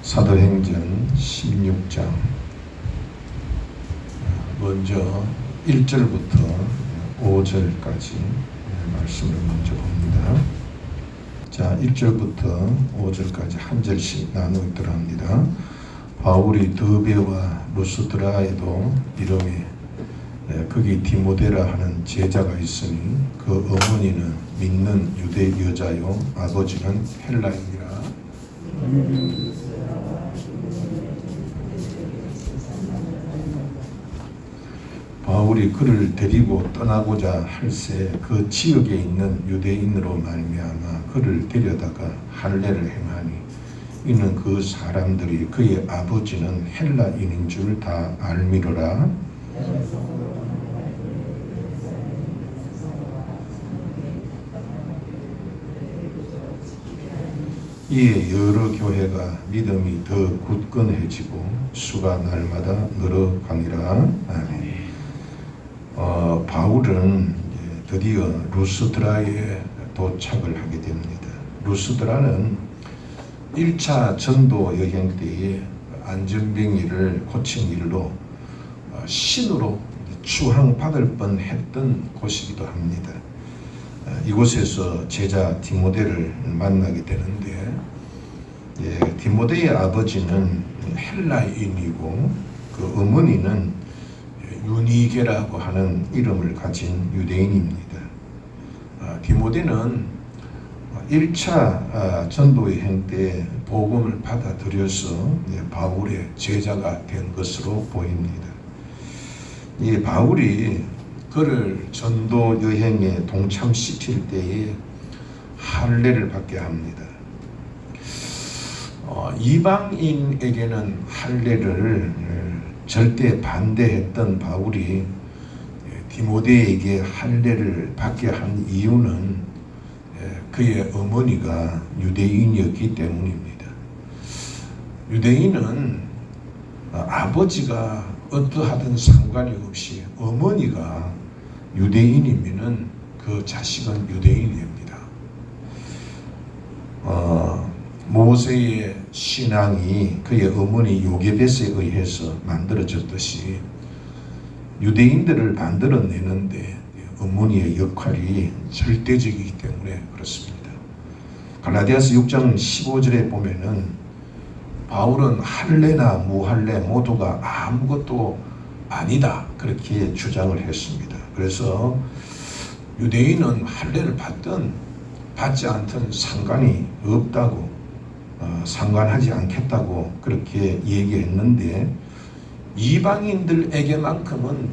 사도행전 16장 먼저 1절부터 5절까지 말씀을 먼저 봅니다. 자, 1절부터 5절까지 한 절씩 나누도록 합니다. 바울이 드베와 루스드라에도 이름이 거기 디모데라 하는 제자가 있으니 그 어머니는 믿는 유대 여자요 아버지는 헬라인이라. 바울이 그를 데리고 떠나고자 할새 그 지역에 있는 유대인으로 말미암아 그를 데려다가 할례를 행하니 이는 그 사람들이 그의 아버지는 헬라인인 줄 다 알미러라. 이에 여러 교회가 믿음이 더 굳건해지고 수가 날마다 늘어가니라. 아멘. 바울은 드디어 루스드라에 도착을 하게 됩니다. 루스드라는 1차 전도 여행 때에 안전병이를 고친 일로 신으로 추앙받을 뻔했던 곳이기도 합니다. 이곳에서 제자 디모데를 만나게 되는데, 디모데의 아버지는 헬라인이고 그 어머니는 유니게라고 하는 이름을 가진 유대인입니다. 디모데는 1차 전도여행 때 복음을 받아들여서 바울의 제자가 된 것으로 보입니다. 이 바울이 그를 전도 여행에 동참시킬 때에 할례를 받게 합니다. 이방인에게는 할례를 절대 반대했던 바울이 디모데에게 할례를 받게 한 이유는 그의 어머니가 유대인이었기 때문입니다. 유대인은 아버지가 어떠하든 상관이 없이 어머니가 유대인이면은 그 자식은 유대인입니다. 모세의 신앙이 그의 어머니 요게벳에 의해서 만들어졌듯이 유대인들을 만들어내는데 어머니의 역할이 절대적이기 때문에 그렇습니다. 갈라디아서 6장 15절에 보면은 바울은 할례나 무할례 모두가 아무것도 아니다 그렇게 주장을 했습니다. 그래서 유대인은 할례를 받든 받지 않든 상관이 없다고 상관하지 않겠다고 그렇게 얘기했는데 이방인들에게만큼은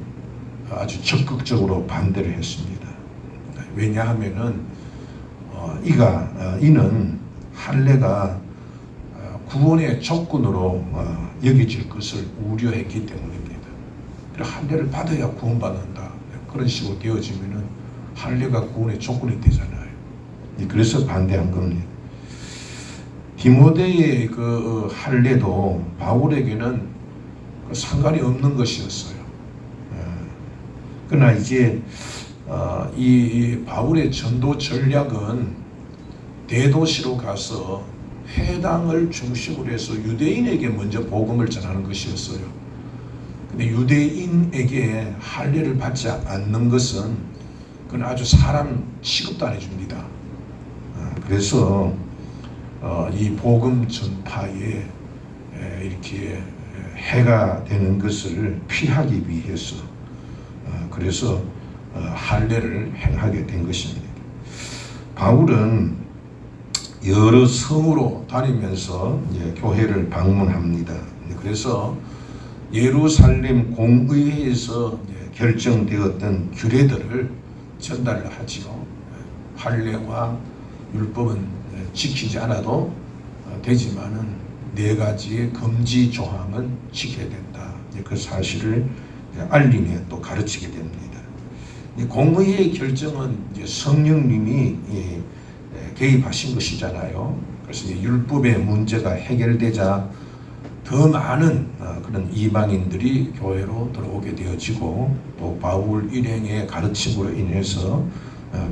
아주 적극적으로 반대를 했습니다. 왜냐하면은 이는 할례가 구원의 조건으로 여겨질 것을 우려했기 때문입니다. 할례를 받아야 구원받는다 그런 식으로 되어지면은 할례가 구원의 조건이 되잖아요. 그래서 반대한 겁니다. 디모데의 그 할례도 바울에게는 상관이 없는 것이었어요. 그러나 이제 이 바울의 전도 전략은 대도시로 가서 회당을 중심으로 해서 유대인에게 먼저 복음을 전하는 것이었어요. 근데 유대인에게 할례를 받지 않는 것은 그건 아주 사람 취급도 안 해줍니다. 그래서 이 복음 전파에 이렇게 해가 되는 것을 피하기 위해서 그래서 할례를 행하게 된 것입니다. 바울은 여러 성으로 다니면서 교회를 방문합니다. 그래서 예루살렘 공의회에서 결정되었던 규례들을 전달을 하지요. 할례와 율법은 지키지 않아도 되지만은 4가지의 금지 조항은 지켜야 된다. 그 사실을 알림에 또 가르치게 됩니다. 공의의 결정은 성령님이 개입하신 것이잖아요. 그래서 율법의 문제가 해결되자 더 많은 그런 이방인들이 교회로 들어오게 되어지고 또 바울 일행의 가르침으로 인해서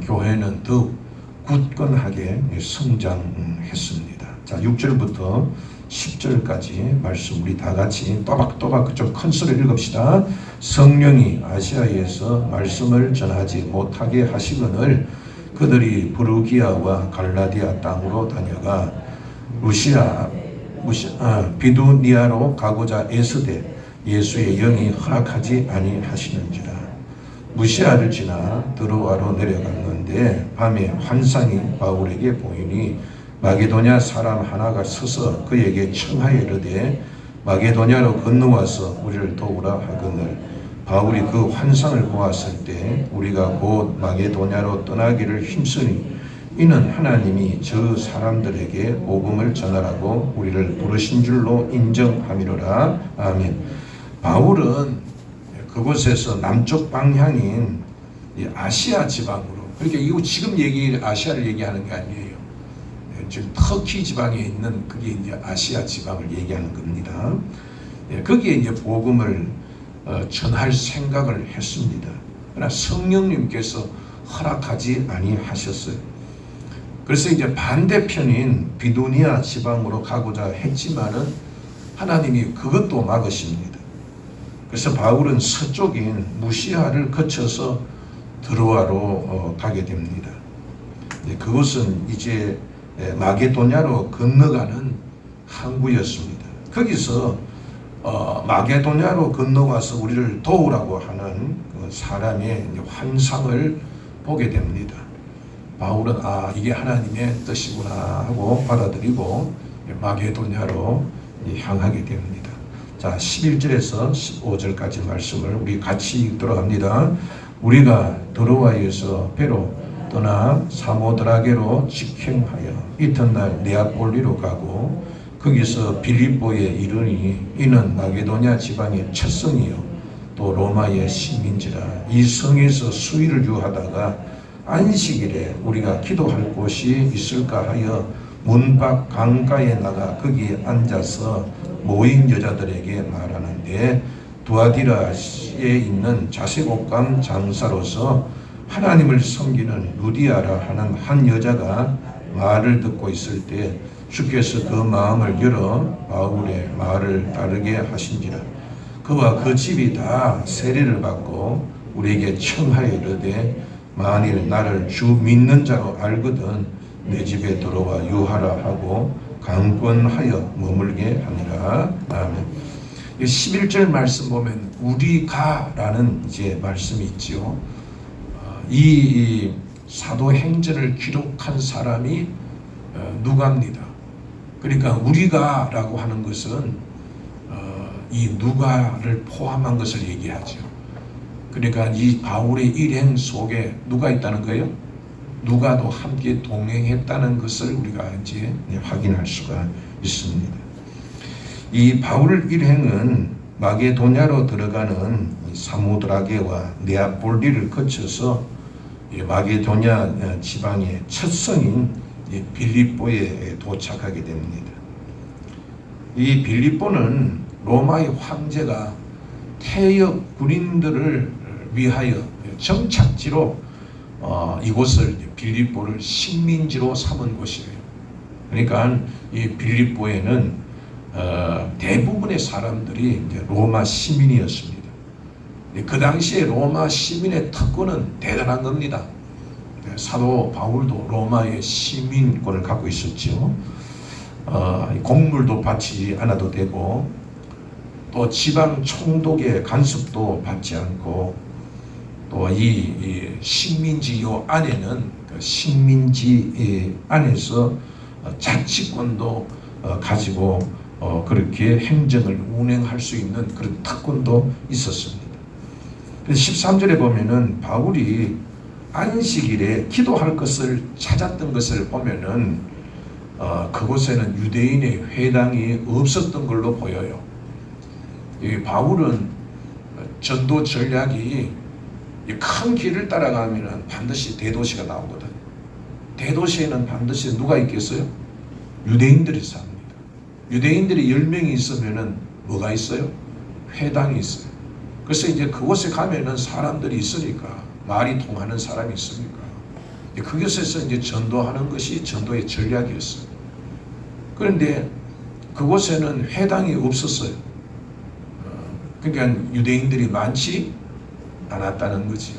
교회는 더욱 굳건하게 성장했습니다. 자, 6절부터 10절까지 말씀 우리 다 같이 또박또박 좀 큰 소리로 읽읍시다. 성령이 아시아에서 말씀을 전하지 못하게 하시거늘 그들이 부르기아와 갈라디아 땅으로 다녀가 비두니아로 가고자 애쓰되 예수의 영이 허락하지 아니하시는지라. 무시아를 지나 드로아로 내려갔는데 밤에 환상이 바울에게 보이니 마게도냐 사람 하나가 서서 그에게 청하여 이르되 마게도냐로 건너와서 우리를 도우라 하거늘 바울이 그 환상을 보았을 때 우리가 곧 마게도냐로 떠나기를 힘쓰니 이는 하나님이 저 사람들에게 복음을 전하라고 우리를 부르신 줄로 인정함이로라. 아멘. 바울은 그곳에서 남쪽 방향인 아시아 지방으로, 그러니까 이거 지금 아시아를 얘기하는 게 아니에요. 지금 터키 지방에 있는 그게 이제 아시아 지방을 얘기하는 겁니다. 거기에 이제 복음을 전할 생각을 했습니다. 그러나 성령님께서 허락하지 아니하셨어요. 그래서 이제 반대편인 비두니아 지방으로 가고자 했지만은 하나님이 그것도 막으십니다. 그래서 바울은 서쪽인 무시아를 거쳐서 드로아로 가게 됩니다. 그곳은 이제 마게도냐로 건너가는 항구였습니다. 거기서 마게도냐로 건너와서 우리를 도우라고 하는 그 사람의 환상을 보게 됩니다. 바울은 이게 하나님의 뜻이구나 하고 받아들이고 마게도냐로 향하게 됩니다. 자, 11절에서 15절까지 말씀을 우리 같이 읽도록 합니다. 우리가 드로아에서 배로 떠나 사모드라게로 직행하여 이튿날 네아폴리로 가고 거기서 빌립보에 이르니 이는 마게도냐 지방의 첫 성이요 또 로마의 시민지라. 이 성에서 수일을 유하다가 안식일에 우리가 기도할 곳이 있을까 하여 문 밖 강가에 나가 거기에 앉아서 모인 여자들에게 말하는데 두아디라에 있는 자색옷감 장사로서 하나님을 섬기는 루디아라 하는 한 여자가 말을 듣고 있을 때 주께서 그 마음을 열어 바울의 말을 따르게 하신지라. 그와 그 집이 다 세례를 받고 우리에게 청하여 이르되 만일 나를 주 믿는 자로 알거든 내 집에 들어와 유하라 하고 강권하여 머물게 하니라. 아멘. 11절 말씀 보면 우리가라는 이제 말씀이 있죠. 이 사도행전을 기록한 사람이 누가입니다. 그러니까 우리가라고 하는 것은 이 누가를 포함한 것을 얘기하죠. 그러니까 이 바울의 일행 속에 누가 있다는 거예요? 누가도 함께 동행했다는 것을 우리가 이제 확인할 수가 있습니다. 이 바울 일행은 마게도냐로 들어가는 사모드라게와 네아폴리를 거쳐서 마게도냐 지방의 첫 성인 빌립보에 도착하게 됩니다. 이 빌립보는 로마의 황제가 퇴역 군인들을 위하여 정착지로 이곳을 빌립보를 식민지로 삼은 곳이에요. 그러니까 이 빌립보에는 대부분의 사람들이 이제 로마 시민이었습니다. 그 당시에 로마 시민의 특권은 대단한 겁니다. 사도 바울도 로마의 시민권을 갖고 있었죠. 공물도 받지 않아도 되고 또 지방 총독의 간섭도 받지 않고 또 이 식민지 요 안에는 그 식민지 안에서 자치권도 가지고 그렇게 행정을 운행할 수 있는 그런 특권도 있었습니다. 그래서 13절에 보면은 바울이 안식일에 기도할 것을 찾았던 것을 보면은 그곳에는 유대인의 회당이 없었던 걸로 보여요. 이 바울은 전도 전략이 큰 길을 따라가면은 반드시 대도시가 나오거든. 대도시에는 반드시 누가 있겠어요? 유대인들이 삽니다. 유대인들이 10명이 있으면은 뭐가 있어요? 회당이 있어요. 그래서 이제 그곳에 가면은 사람들이 있으니까, 말이 통하는 사람이 있으니까 그곳에서 이제 전도하는 것이 전도의 전략이었어요. 그런데 그곳에는 회당이 없었어요. 그러니까 유대인들이 많지 않았다는 거지요.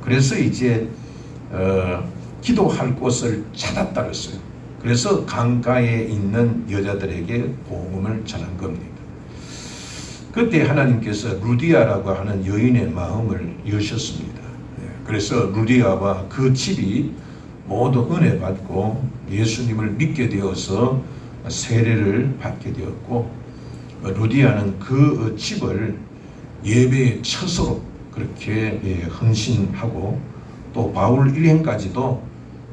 그래서 이제 기도할 곳을 찾았다 그랬어요. 그래서 강가에 있는 여자들에게 복음을 전한 겁니다. 그때 하나님께서 루디아라고 하는 여인의 마음을 여셨습니다. 그래서 루디아와 그 집이 모두 은혜 받고 예수님을 믿게 되어서 세례를 받게 되었고, 루디아는 그 집을 예배의 처소로 그렇게 헌신하고, 또 바울 일행까지도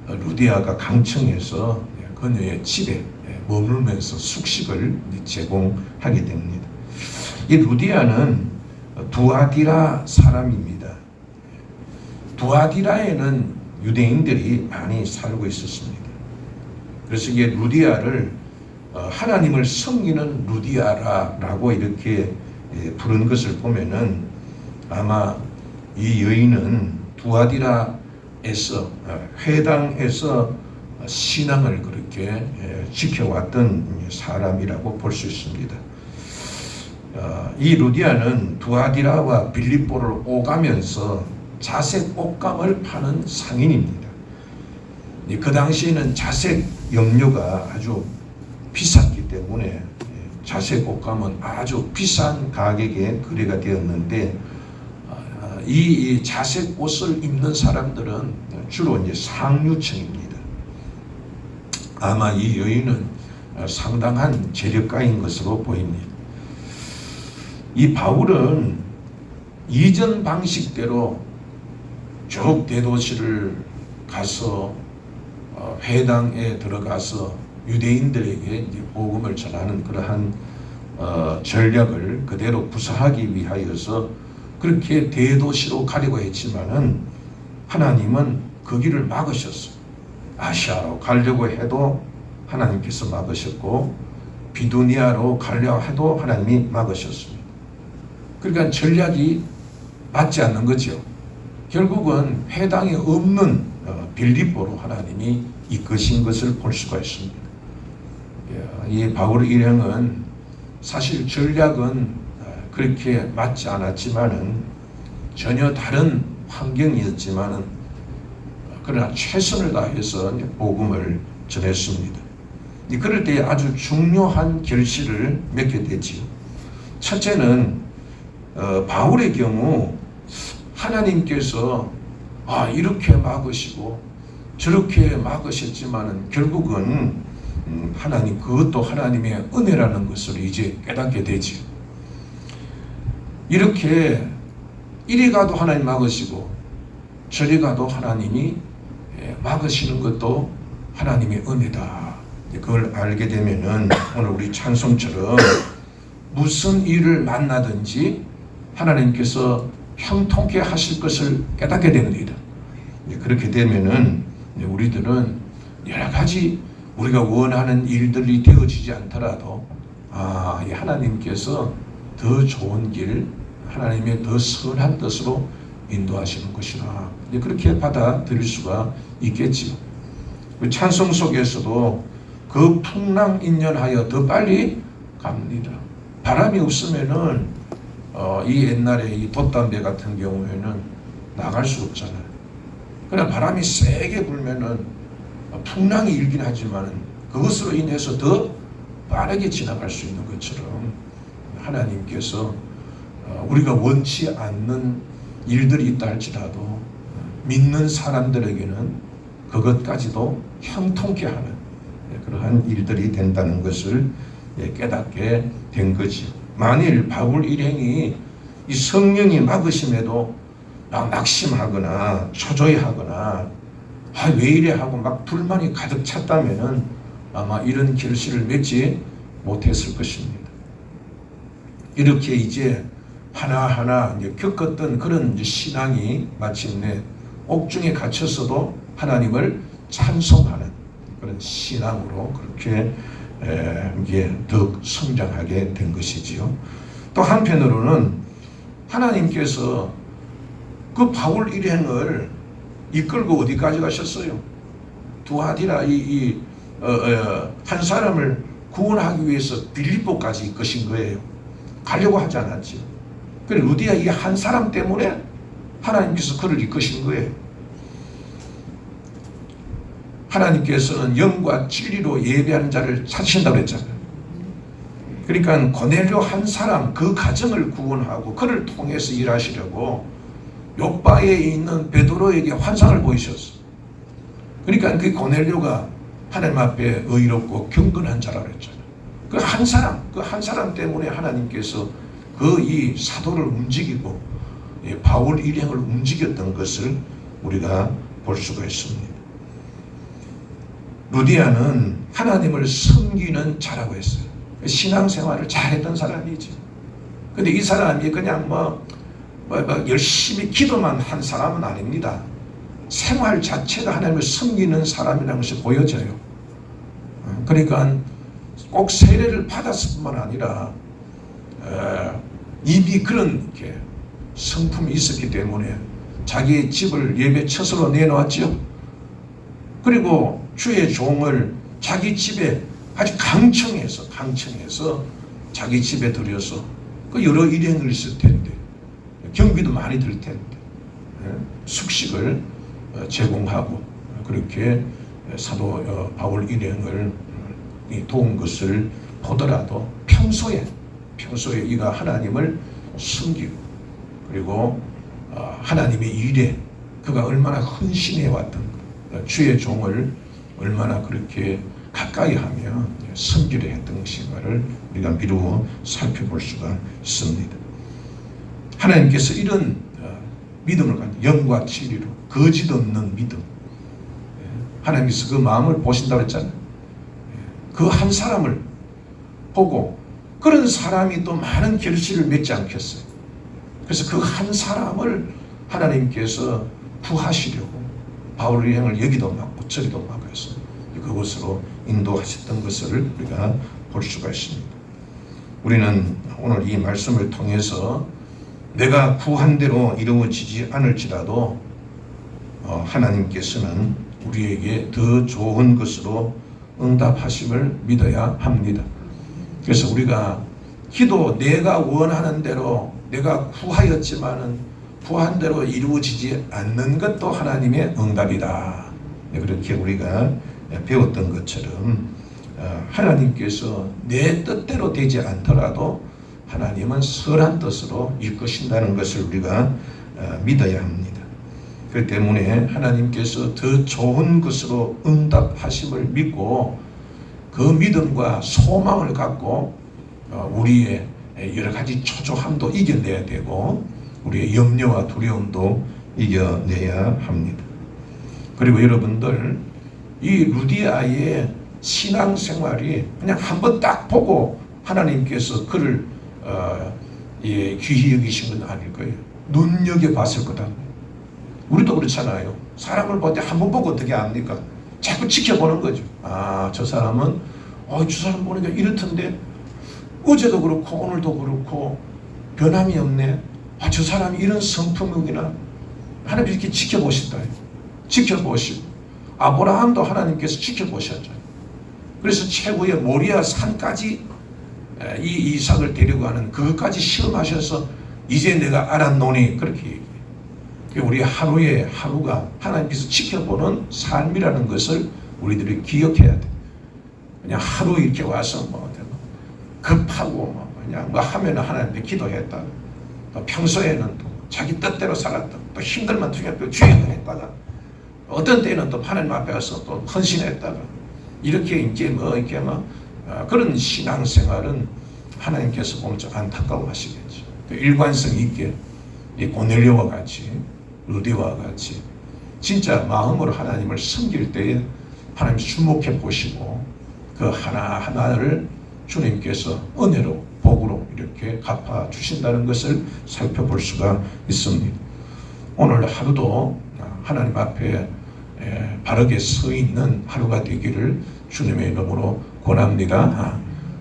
루디아가 강청해서 그녀의 집에 머물면서 숙식을 제공하게 됩니다. 이 루디아는 두아디라 사람입니다. 두아디라에는 유대인들이 많이 살고 있었습니다. 그래서 이게 루디아를 하나님을 섬기는 루디아라고 이렇게 부른 것을 보면은 아마 이 여인은 두아디라에서 회당에서 신앙을 그렇게 지켜왔던 사람이라고 볼 수 있습니다. 이 루디아는 두아디라와 빌립보를 오가면서 자색 옷감을 파는 상인입니다. 그 당시에는 자색 염료가 아주 비쌌기 때문에 자색 옷감은 아주 비싼 가격에 거래가 되었는데, 이 자색 옷을 입는 사람들은 주로 이제 상류층입니다. 아마 이 여인은 상당한 재력가인 것으로 보입니다. 이 바울은 이전 방식대로 쭉 대도시를 가서 회당에 들어가서 유대인들에게 복음을 전하는 그러한 전략을 그대로 구사하기 위하여서 그렇게 대도시로 가려고 했지만은 하나님은 그 길을 막으셨어요. 아시아로 가려고 해도 하나님께서 막으셨고, 비두니아로 가려고 해도 하나님이 막으셨습니다. 그러니까 전략이 맞지 않는 거죠. 결국은 회당이 없는 빌립보로 하나님이 이끄신 것을 볼 수가 있습니다. 이 바울 일행은 사실 전략은 그렇게 맞지 않았지만은, 전혀 다른 환경이었지만은, 그러나 최선을 다해서 복음을 전했습니다. 그럴 때 아주 중요한 결실을 맺게 되지요. 첫째는 바울의 경우 하나님께서 이렇게 막으시고 저렇게 막으셨지만은 결국은 하나님, 그것도 하나님의 은혜라는 것을 이제 깨닫게 되지. 이렇게 이리 가도 하나님 막으시고 저리 가도 하나님이 막으시는 것도 하나님의 은혜다. 그걸 알게 되면은 오늘 우리 찬송처럼 무슨 일을 만나든지 하나님께서 형통케 하실 것을 깨닫게 됩니다. 그렇게 되면은 우리들은 여러 가지 우리가 원하는 일들이 되어지지 않더라도 하나님께서 더 좋은 길, 하나님의 더 선한 뜻으로 인도하시는 것이라, 그렇게 받아들일 수가 있겠지요. 찬송 속에서도 그 풍랑인연하여 더 빨리 갑니다. 바람이 없으면은 이 옛날에 이 돛담배 같은 경우에는 나갈 수 없잖아요. 그러나 바람이 세게 불면은 풍랑이 일긴 하지만 그것으로 인해서 더 빠르게 지나갈 수 있는 것처럼 하나님께서 우리가 원치 않는 일들이 있다 할지라도 믿는 사람들에게는 그것까지도 형통케 하는 그러한 일들이 된다는 것을 깨닫게 된 거지. 만일 바울 일행이 이 성령이 막으심에도 낙심하거나 초조해하거나 왜 이래 하고 막 불만이 가득 찼다면은 아마 이런 결실을 맺지 못했을 것입니다. 이렇게 이제 하나하나 이제 겪었던 그런 신앙이 마침내 옥중에 갇혔어도 하나님을 찬송하는 그런 신앙으로 그렇게 이게 더욱 성장하게 된 것이지요. 또 한편으로는 하나님께서 그 바울 일행을 이끌고 어디까지 가셨어요? 두아디라 한 사람을 구원하기 위해서 빌립보까지 이끄신 거예요. 가려고 하지 않았죠. 그래 루디아 이 한 사람 때문에 하나님께서 그를 이끄신 거예요. 하나님께서는 영과 진리로 예배하는 자를 찾으신다고 했잖아요. 그러니까 고넬료 한 사람 그 가정을 구원하고 그를 통해서 일하시려고 요바에 있는 베드로에게 환상을 보이셨어. 그러니까 그 고넬료가 하나님 앞에 의롭고 경건한 자라고 했잖아요. 그 한 사람 때문에 하나님께서 그 이 사도를 움직이고 바울 일행을 움직였던 것을 우리가 볼 수가 있습니다. 루디아는 하나님을 섬기는 자라고 했어요. 신앙생활을 잘했던 사람이지. 근데 이 사람이 그냥 열심히 기도만 한 사람은 아닙니다. 생활 자체가 하나님을 섬기는 사람이라는 것이 보여져요. 그러니까 꼭 세례를 받았을 뿐만 아니라 이미 그런 성품이 있었기 때문에 자기의 집을 예배 처소로 내놓았죠. 그리고 주의 종을 자기 집에 아주 강청해서 자기 집에 들여서 그 여러 일행을 있을 텐데 경비도 많이 들 텐데 숙식을 제공하고 그렇게 사도 바울 일행을 도운 것을 보더라도 평소에 이가 하나님을 섬기고 그리고 하나님의 일에 그가 얼마나 헌신해 왔던 주의 종을 얼마나 그렇게 가까이 하며 섬기려 했던 것인가를 우리가 미루어 살펴볼 수가 있습니다. 하나님께서 이런 믿음을 가진 영과 진리로 거짓 없는 믿음, 하나님께서 그 마음을 보신다고 했잖아요. 그 한 사람을 보고 그런 사람이 또 많은 결실을 맺지 않겠어요. 그래서 그 한 사람을 하나님께서 구하시려고 바울 일행을 여기도 막고 저기도 막고 해서 그것으로 인도하셨던 것을 우리가 볼 수가 있습니다. 우리는 오늘 이 말씀을 통해서 내가 구한 대로 이루어지지 않을지라도 하나님께서는 우리에게 더 좋은 것으로 응답하심을 믿어야 합니다. 그래서 우리가 기도 내가 원하는 대로 내가 구하였지만은 구한 대로 이루어지지 않는 것도 하나님의 응답이다. 그렇게 우리가 배웠던 것처럼 하나님께서 내 뜻대로 되지 않더라도 하나님은 선한 뜻으로 이끄신다는 것을 우리가 믿어야 합니다. 그렇기 때문에 하나님께서 더 좋은 것으로 응답하심을 믿고 그 믿음과 소망을 갖고 우리의 여러 가지 초조함도 이겨내야 되고 우리의 염려와 두려움도 이겨내야 합니다. 그리고 여러분들 이 루디아의 신앙생활이 그냥 한번 딱 보고 하나님께서 그를 귀히 여기신 건 아닐 거예요. 눈여겨봤을 거다. 우리도 그렇잖아요. 사람을 볼 때 한 번 보고 어떻게 압니까? 자꾸 지켜보는 거죠. 저 사람은 저 사람 보니까 이렇던데 어제도 그렇고 오늘도 그렇고 변함이 없네. 저 사람이 이런 성품이구나. 하나님 이렇게 지켜보신다. 지켜보시고 아브라함도 하나님께서 지켜보셨잖아요. 그래서 최고의 모리아 산까지 이 이삭을 데리고 가는 그것까지 시험하셔서 이제 내가 알았노니 그렇게 얘기해요. 우리 하루가 하나님께서 지켜보는 삶이라는 것을 우리들이 기억해야 돼. 그냥 하루 이렇게 와서 급하고 그냥 하면 하나님께 기도했다가 또 평소에는 또 자기 뜻대로 살았다. 또 힘들만 또 주행을 했다가 어떤 때는 또 하나님 앞에 가서 또 헌신했다가 이렇게 그런 신앙생활은 하나님께서 보면 좀 안타까워하시겠죠. 일관성 있게 이 고넬료와 같이 루디와 같이 진짜 마음으로 하나님을 섬길 때에 하나님 주목해 보시고 그 하나하나를 주님께서 은혜로 복으로 이렇게 갚아 주신다는 것을 살펴볼 수가 있습니다. 오늘 하루도 하나님 앞에 바르게 서 있는 하루가 되기를 주님의 이름으로 권합니다.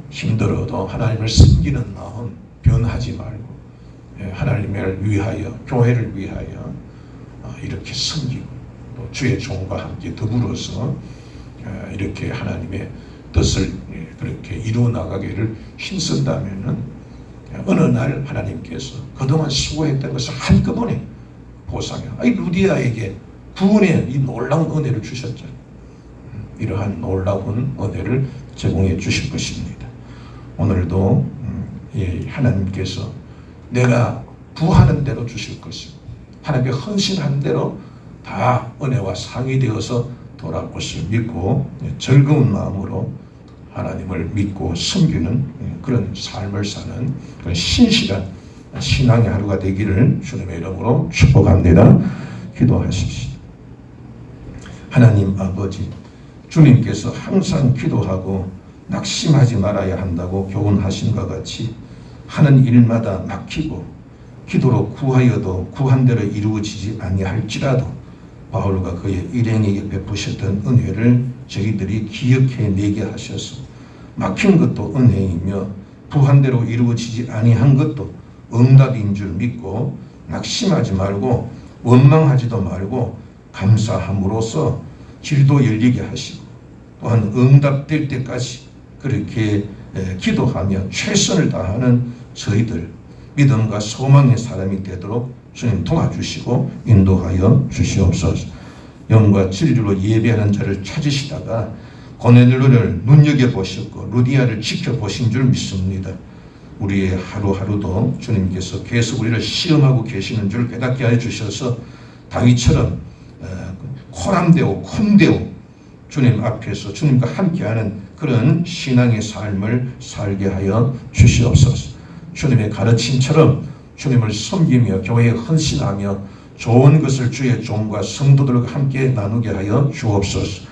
힘들어도 하나님을 섬기는 마음 변하지 말고 하나님을 위하여 교회를 위하여 이렇게 섬기고 또 주의 종과 함께 더불어서 이렇게 하나님의 뜻을 그렇게 이루어 나가기를 힘쓴다면은 어느 날 하나님께서 그동안 수고했던 것을 한꺼번에 보상해. 루디아에게 구원의 이 놀라운 은혜를 주셨죠. 이러한 놀라운 은혜를 제공해 주실 것입니다. 오늘도 하나님께서 내가 구하는 대로 주실 것이고 하나님께 헌신한 대로 다 은혜와 상이 되어서 돌아올 것을 믿고 즐거운 마음으로 하나님을 믿고 섬기는 그런 삶을 사는 그런 신실한 신앙의 하루가 되기를 주님의 이름으로 축복합니다. 기도하십시오. 하나님 아버지, 주님께서 항상 기도하고 낙심하지 말아야 한다고 교훈하신 것 같이 하는 일마다 막히고 기도로 구하여도 구한 대로 이루어지지 아니할지라도 바울과 그의 일행에게 베푸셨던 은혜를 저희들이 기억해내게 하셔서 막힌 것도 은혜이며 구한 대로 이루어지지 아니한 것도 응답인 줄 믿고 낙심하지 말고 원망하지도 말고 감사함으로써 길도 열리게 하시고 또한 응답될 때까지 그렇게 기도하며 최선을 다하는 저희들 믿음과 소망의 사람이 되도록 주님 도와주시고 인도하여 주시옵소서. 영과 진리로 예배하는 자를 찾으시다가 고넬료를 눈여겨보셨고 루디아를 지켜보신 줄 믿습니다. 우리의 하루하루도 주님께서 계속 우리를 시험하고 계시는 줄 깨닫게 하여 주셔서 다윗처럼 코람되고 콤되고 주님 앞에서 주님과 함께하는 그런 신앙의 삶을 살게 하여 주시옵소서. 주님의 가르침처럼 주님을 섬기며 교회에 헌신하며 좋은 것을 주의 종과 성도들과 함께 나누게 하여 주옵소서.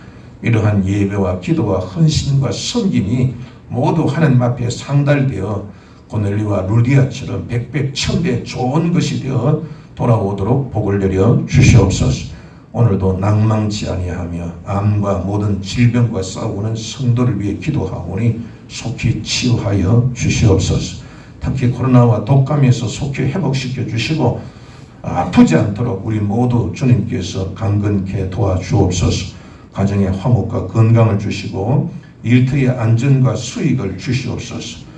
이러한 예배와 기도와 헌신과 섬김이 모두 하나님 앞에 상달되어 고넬료와 루디아처럼 백배 천배 좋은 것이 되어 돌아오도록 복을 내려 주시옵소서. 오늘도 낭망치 아니하며 암과 모든 질병과 싸우는 성도를 위해 기도하오니 속히 치유하여 주시옵소서. 특히 코로나와 독감에서 속히 회복시켜 주시고 아프지 않도록 우리 모두 주님께서 강건케 도와주옵소서. 가정의 화목과 건강을 주시고 일터의 안전과 수익을 주시옵소서.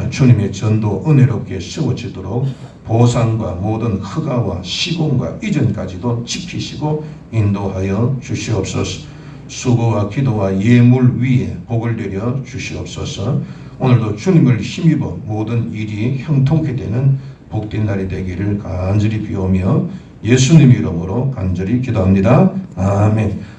주님의 전도 은혜롭게 세워지도록 보상과 모든 허가와 시공과 이전까지도 지키시고 인도하여 주시옵소서. 수고와 기도와 예물 위에 복을 내려 주시옵소서. 오늘도 주님을 힘입어 모든 일이 형통케 되는 복된 날이 되기를 간절히 비오며 예수님 이름으로 간절히 기도합니다. 아멘.